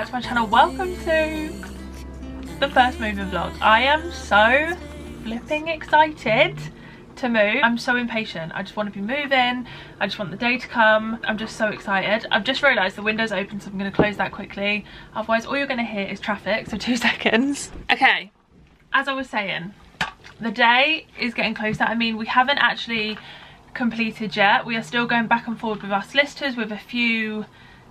back to my channel. Welcome to the first moving vlog. I am so flipping excited to move. I'm so impatient. I just want to be moving. I just want the day to come. I'm just so excited. I've just realised the window's open, so I'm going to close that quickly. Otherwise all you're going to hear is traffic, so 2 seconds. Okay, as I was saying, the day is getting closer. I mean, we haven't actually completed yet. We are still going back and forth with our solicitors with a few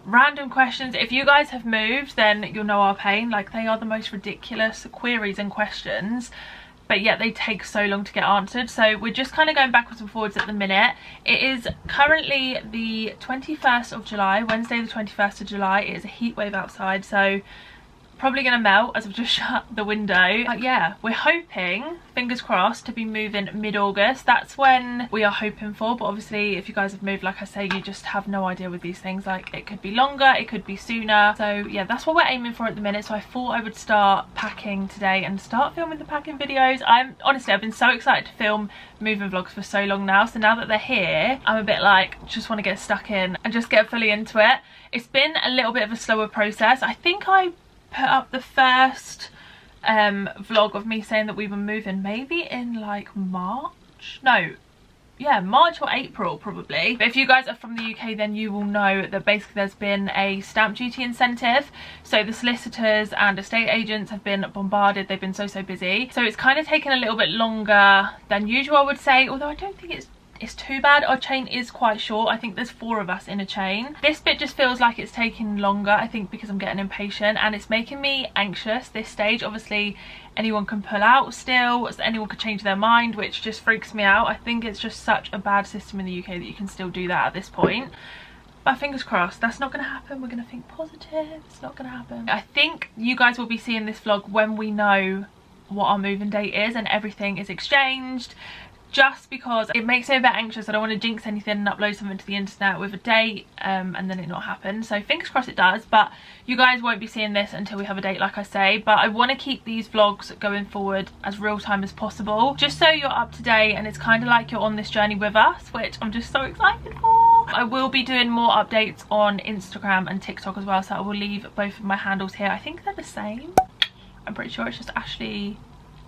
random questions. If you guys have moved, then you'll know our pain. Like, they are the most ridiculous queries and questions, but yet they take so long to get answered. So we're just kind of going backwards and forwards at the minute. It is currently the 21st of July, Wednesday the 21st of July. It is a heat wave outside, so probably gonna melt as I've just shut the window. But yeah, we're hoping, fingers crossed, to be moving mid-August. That's when we are hoping for, but obviously if you guys have moved, like I say, you just have no idea with these things. Like, it could be longer, it could be sooner. So yeah, that's what we're aiming for at the minute. So I thought I would start packing today and start filming the packing videos. I've been so excited to film moving vlogs for so long now. So now that they're here, I'm a bit like, just want to get stuck in and just get fully into it. It's been a little bit of a slower process. I think I put up the first vlog of me saying that we were moving maybe in like March. No, yeah, March or April probably. But if you guys are from the UK, then you will know that basically there's been a stamp duty incentive. So the solicitors and estate agents have been bombarded. They've been so busy. So it's kind of taken a little bit longer than usual, I would say, although I don't think it's too bad. Our chain is quite short. I think there's 4 of us in a chain. This bit just feels like it's taking longer, I think because I'm getting impatient, and it's making me anxious this stage. Obviously anyone can pull out still, anyone could change their mind, which just freaks me out. I think it's just such a bad system in the UK that you can still do that at this point. But fingers crossed, that's not going to happen. We're going to think positive. It's not going to happen. I think you guys will be seeing this vlog when we know what our moving date is and everything is exchanged, just because it makes me a bit anxious. I don't want to jinx anything and upload something to the internet with a date and then it not happen. So fingers crossed it does, but you guys won't be seeing this until we have a date, like I say. But I want to keep these vlogs going forward as real time as possible, just so you're up to date and it's kind of like you're on this journey with us, which I'm just so excited for. I will be doing more updates on Instagram and TikTok as well, so I will leave both of my handles here. I think they're the same. I'm pretty sure it's just Ashleigh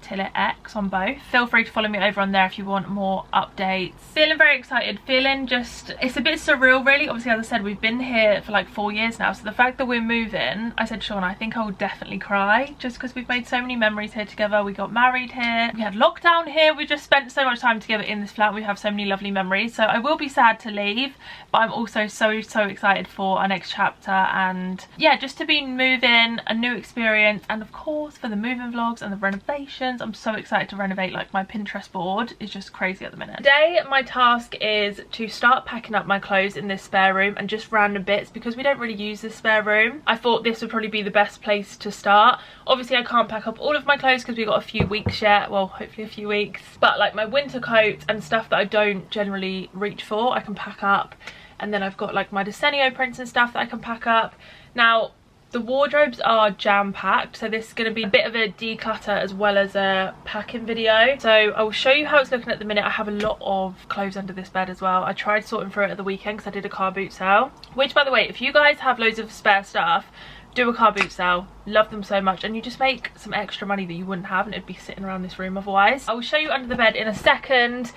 X on both. Feel free to follow me over on there if you want more updates. Feeling very excited, feeling just, it's a bit surreal really. Obviously, as I said, we've been here for like 4 years now, so the fact that we're moving, I said to Sean, I think I will definitely cry, just because we've made so many memories here together. We got married here, we had lockdown here, we just spent so much time together in this flat. We have so many lovely memories, so I will be sad to leave, but I'm also so excited for our next chapter, and yeah, just to be moving, a new experience, and of course for the moving vlogs and the renovations. I'm so excited to renovate. Like, my Pinterest board is just crazy at the minute. Today my task is to start packing up my clothes in this spare room and just random bits, because we don't really use this spare room. I thought this would probably be the best place to start. Obviously I can't pack up all of my clothes because we've got a few weeks yet, well, hopefully a few weeks, but like my winter coats and stuff that I don't generally reach for, I can pack up. And then I've got like my Decenio prints and stuff that I can pack up. Now the wardrobes are jam-packed, so this is going to be a bit of a declutter as well as a packing video. So I will show you how it's looking at the minute. I have a lot of clothes under this bed as well. I tried sorting through it at the weekend because I did a car boot sale, which, by the way, if you guys have loads of spare stuff, do a car boot sale. Love them so much, and you just make some extra money that you wouldn't have, and it'd be sitting around this room otherwise. I will show you under the bed in a second.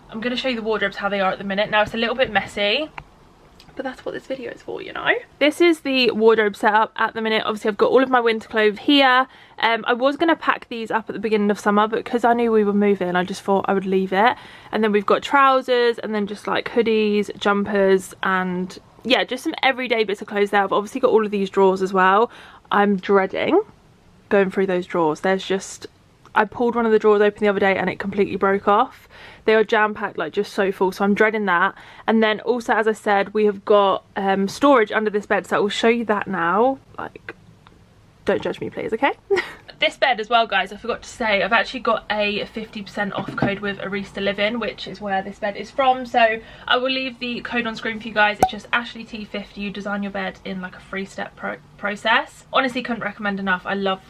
I'm going to show you the wardrobes, how they are at the minute. Now, it's a little bit messy, but that's what this video is for, you know. This is the wardrobe setup at the minute. Obviously I've got all of my winter clothes here. I was going to pack these up at the beginning of summer, but because I knew we were moving, I just thought I would leave it. And then we've got trousers, and then just like hoodies, jumpers, and yeah, just some everyday bits of clothes there. I've obviously got all of these drawers as well. I'm dreading going through those drawers. There's just, I pulled one of the drawers open the other day and it completely broke off. They are jam-packed, like just so full, so I'm dreading that. And then also, as I said, we have got storage under this bed, so I will show you that now. Like, don't judge me please, okay? This bed as well, guys, I forgot to say, I've actually got a 50% off code with Arista Living, which is where this bed is from. So I will leave the code on screen for you guys. It's just Ashleigh T50. You design your bed in like a 3-step process. Honestly, couldn't recommend enough. I love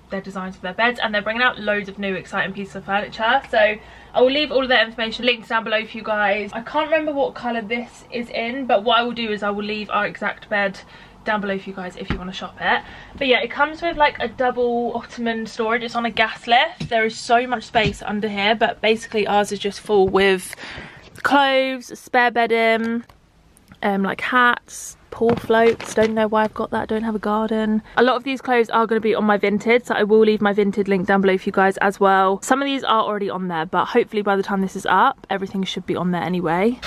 their designs for their beds, and they're bringing out loads of new exciting pieces of furniture. So I will leave all of that information linked down below for you guys. I can't remember what colour this is in, but what I will do is I will leave our exact bed down below for you guys if you want to shop it. But yeah, it comes with like a double ottoman storage. It's on a gas lift. There is so much space under here, but basically ours is just full with clothes, a spare bedding, like hats, pool floats. Don't know why I've got that. Don't have a garden. A lot of these clothes are going to be on my Vinted, so I will leave my Vinted link down below for you guys as well. Some of these are already on there, but hopefully by the time this is up, everything should be on there anyway.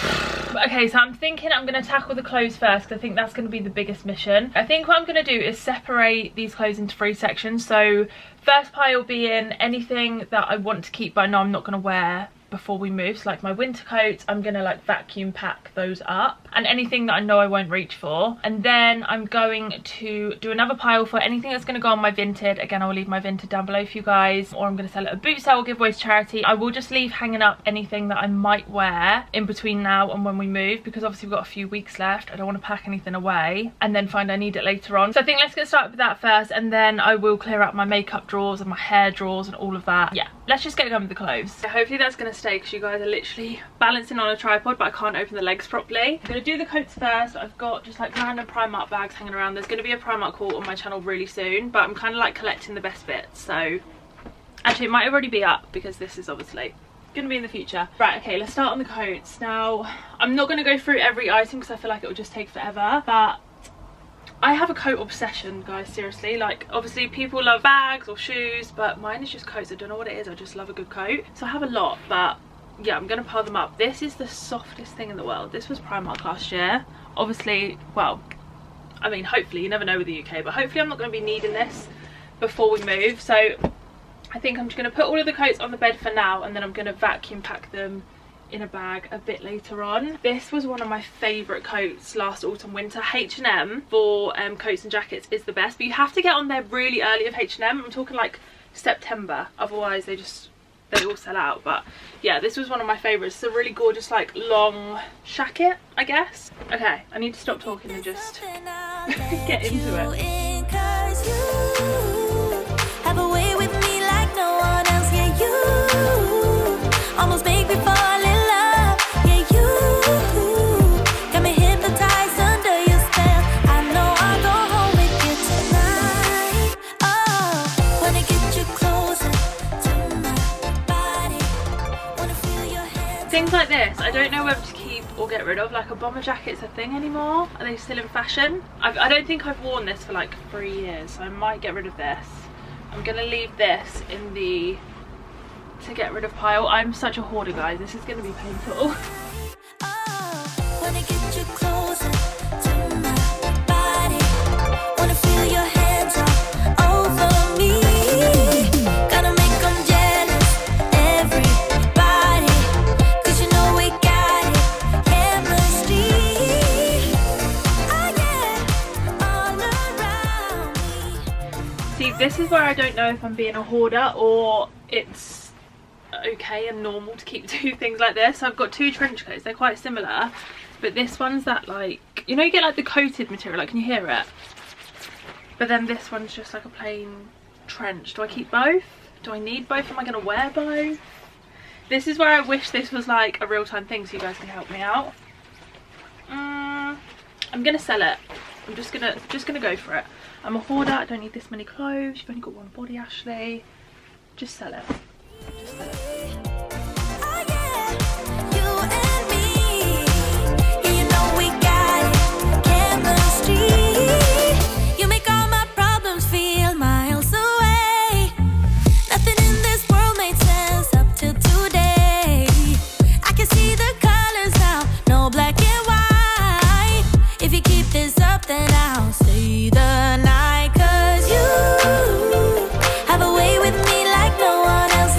Okay, so I'm thinking I'm going to tackle the clothes first, because I think that's going to be the biggest mission. I think what I'm going to do is separate these clothes into 3 sections. So first pile being anything that I want to keep but I know I'm not going to wear before we move, so like my winter coats, I'm gonna like vacuum pack those up, and anything that I know I won't reach for. And then I'm going to do another pile for anything that's going to go on my Vinted. Again, I will leave my Vinted down below for you guys, or I'm going to sell it at a boot sale or give away to charity. I will just leave hanging up anything that I might wear in between now and when we move, because obviously we've got a few weeks left. I don't want to pack anything away and then find I need it later on. So I think let's get started with that first, and then I will clear out my makeup drawers and my hair drawers and all of that. Yeah, let's just get going with the clothes. So hopefully that's going to stay, because you guys are literally balancing on a tripod, but I can't open the legs properly. I'm going to do the coats first. I've got just like random Primark bags hanging around. There's going to be a Primark haul on my channel really soon, but I'm kind of like collecting the best bits. So actually it might already be up, because this is obviously going to be in the future. Right, okay, let's start on the coats. Now I'm not going to go through every item because I feel like it will just take forever, but I have a coat obsession, guys, seriously. Like, obviously people love bags or shoes, but mine is just coats. I don't know what it is, I just love a good coat. So I have a lot, but yeah, I'm gonna pile them up. This is the softest thing in the world. This was Primark last year. Obviously, well, I mean, hopefully, you never know with the UK, but hopefully I'm not gonna be needing this before we move. So I think I'm just gonna put all of the coats on the bed for now, and then I'm gonna vacuum pack them in a bag a bit later on. This was one of my favorite coats last autumn winter. H&M for coats and jackets is the best, but you have to get on there really early of H&M. I'm talking like September, otherwise they all sell out. But yeah, this was one of my favorites. It's a really gorgeous like long shacket, I guess. Okay, I need to stop talking and just get into it. Have a way with me like no one else. Yeah, you almost make me fall in love. Yeah, you got me hypnotized under your spell. I know I'll go home with you tonight. Oh, wanna get you closer to my body. Wanna feel your hands. Things like this, I don't know whether to keep or get rid of. Like, a bomber jacket's a thing anymore. Are they still in fashion? I don't think I've worn this for like 3 years, so I might get rid of this. I'm gonna leave this in the to get rid of pile. I'm such a hoarder, guys. This is gonna be painful. Oh, wanna get you closer to my body. Wanna feel your hands all over me. Gotta make them jealous, everybody. 'Cause you know we got it, chemistry. Oh yeah, all around me. See, this is where I don't know if I'm being a hoarder or it's okay and normal to keep 2 things like this. So I've got 2 trench coats. They're quite similar, but this one's that, like, you know, you get like the coated material, like, can you hear it? But then this one's just like a plain trench. Do I keep both? Do I need both? Am I gonna wear both? This is where I wish this was like a real-time thing, so you guys can help me out. I'm gonna sell it. I'm just gonna go for it. I'm a hoarder. I don't need this many clothes. You've only got one body, Ashleigh. Just sell it. Just sell it. Have a way with me like no one else.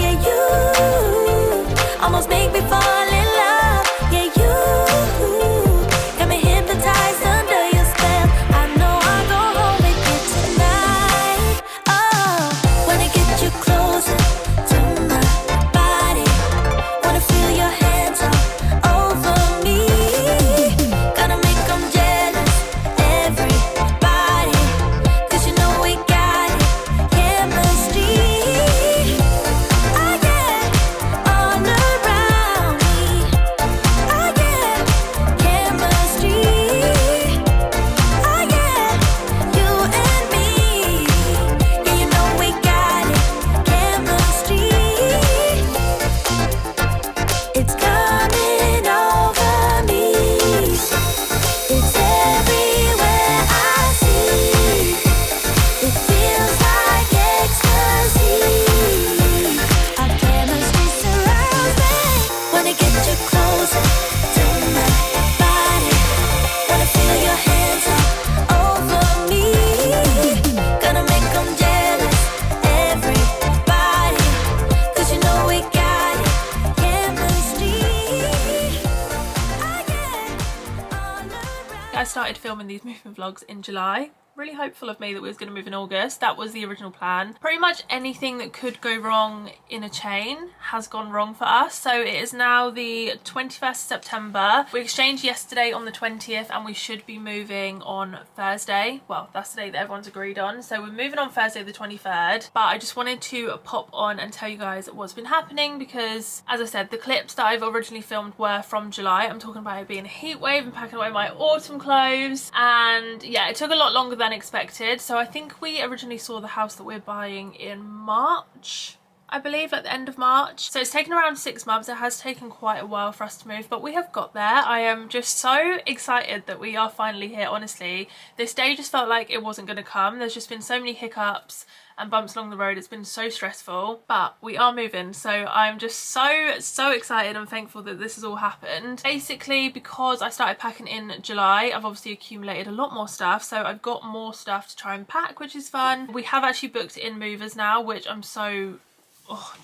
started filming these moving vlogs in July. Really hopeful of me that we was going to move in August. That was the original plan. Pretty much anything that could go wrong in a chain has gone wrong for us. So it is now the 21st of September. We exchanged yesterday on the 20th and we should be moving on Thursday. Well, that's the date that everyone's agreed on. So we're moving on Thursday the 23rd. But I just wanted to pop on and tell you guys what's been happening because, as I said, the clips that I've originally filmed were from July. I'm talking about it being a heat wave and packing away my autumn clothes. And yeah, it took a lot longer than expected. So I think we originally saw the house that we're buying in March, I believe, at the end of March. So it's taken around 6 months. It has taken quite a while for us to move, but we have got there. I am just so excited that we are finally here. Honestly, this day just felt like it wasn't going to come. There's just been so many hiccups and bumps along the road. It's been so stressful, but we are moving, so I'm just so excited and thankful that this has all happened. Basically, because I started packing in July, I've obviously accumulated a lot more stuff, so I've got more stuff to try and pack, which is fun. We have actually booked in movers now, which I'm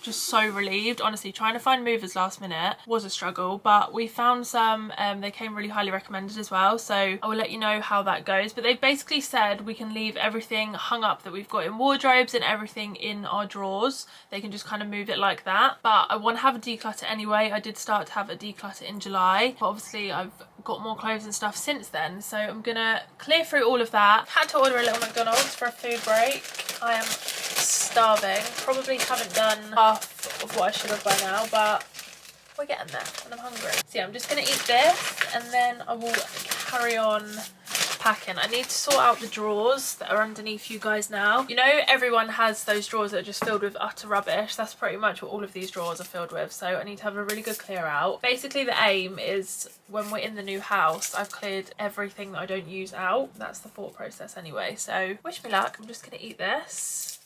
just so relieved. Honestly, trying to find movers last minute was a struggle, but we found some. They came really highly recommended as well, so I will let you know how that goes. But they've basically said we can leave everything hung up that we've got in wardrobes and everything in our drawers. They can just kind of move it like that. But I want to have a declutter anyway. I did start to have a declutter in July, but obviously I've got more clothes and stuff since then, so I'm gonna clear through all of that. Had to order a little McDonald's for a food break. I am starving. Probably haven't done half of what I should have by now, but we're getting there and I'm hungry. So yeah, I'm just gonna eat this and then I will carry on packing. I need to sort out the drawers that are underneath you guys now. You know, everyone has those drawers that are just filled with utter rubbish. That's pretty much what all of these drawers are filled with, so I need to have a really good clear out. Basically, the aim is when we're in the new house, I've cleared everything that I don't use out. That's the thought process anyway, so wish me luck. I'm just gonna eat this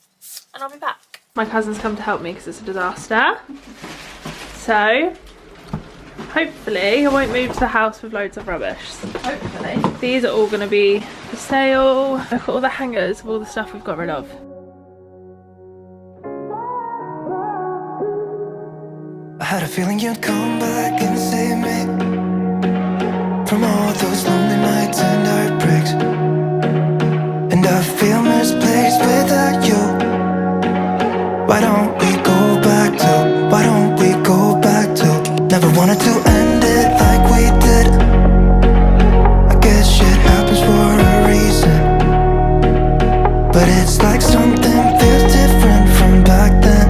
and I'll be back. My cousin's come to help me because it's a disaster, so hopefully I won't move to the house with loads of rubbish. Hopefully. These are all going to be for sale. Look at all the hangers of all the stuff we've got rid of. I had a feeling you'd come back and save me from all those lonely nights and heartbreaks. And I feel misplaced without you. Why don't we go back to, why don't we go back to? Never wanted to end it like we did. I guess shit happens for a reason, but it's like something feels different from back then.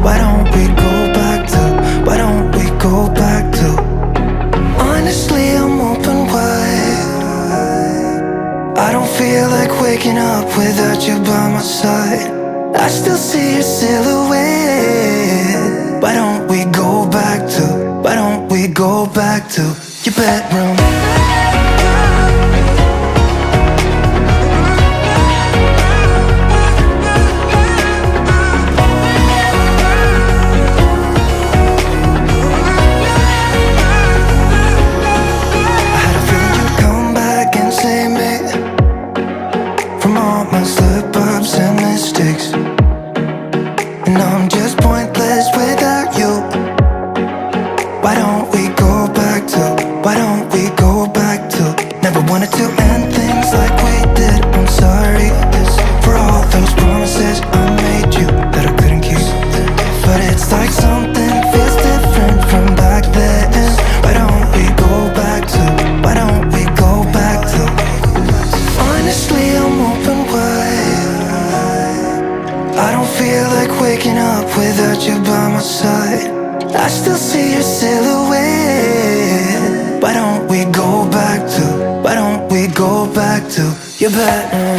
Why don't we go back to, why don't we go back to? Honestly, I'm open wide. I don't feel like waking up without you by my side. I still see your silhouette. Why don't we go back to, why don't we go back to your bedroom? I had a feeling you'd come back and save me from all my slip-ups and mistakes. And I'm just pointless without you. Why don't we go back to, why don't we go back to? Never wanted to end things like we did. I'm sorry for all those promises I made you that I couldn't keep. But it's like something feels different from back then. Why don't we go back to, why don't we go back to? Honestly, I'm open wide. I don't feel like waking up without you by my side. I still see your silhouette. Why don't we go back to, why don't we go back to your bedroom?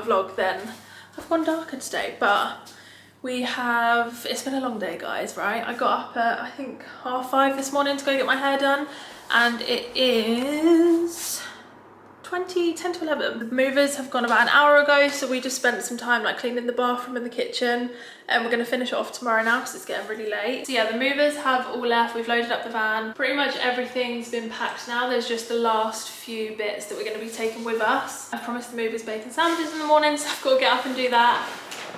my vlog, then I've gone darker today. But it's been a long day, guys, right? I got up at, I think, 5:30 this morning to go get my hair done, and it is 10 to 11. The movers have gone about an hour ago, so we just spent some time like cleaning the bathroom and the kitchen, and we're going to finish it off tomorrow now because it's getting really late. So yeah, the movers have all left. We've loaded up the van. Pretty much everything's been packed now. There's just the last few bits that we're going to be taking with us. I promised the movers bacon sandwiches in the morning, so I've got to get up and do that.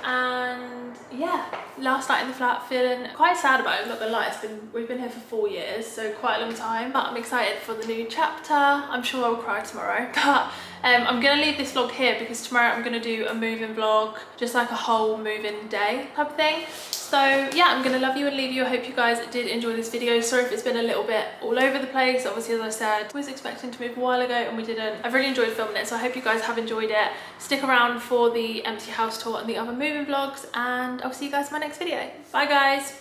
And yeah, last night in the flat, feeling quite sad about it, I'm not gonna lie. We've been here for 4 years, so quite a long time, but I'm excited for the new chapter. I'm sure I'll cry tomorrow, but I'm gonna leave this vlog here because tomorrow I'm gonna do a moving vlog, just like a whole moving day type of thing. So yeah, I'm gonna love you and leave you. I hope you guys did enjoy this video. Sorry if it's been a little bit all over the place. Obviously, as I said, I was expecting to move a while ago and we didn't. I've really enjoyed filming it, so I hope you guys have enjoyed it. Stick around for the empty house tour and the other moving vlogs, and I'll see you guys in my next video. Bye guys.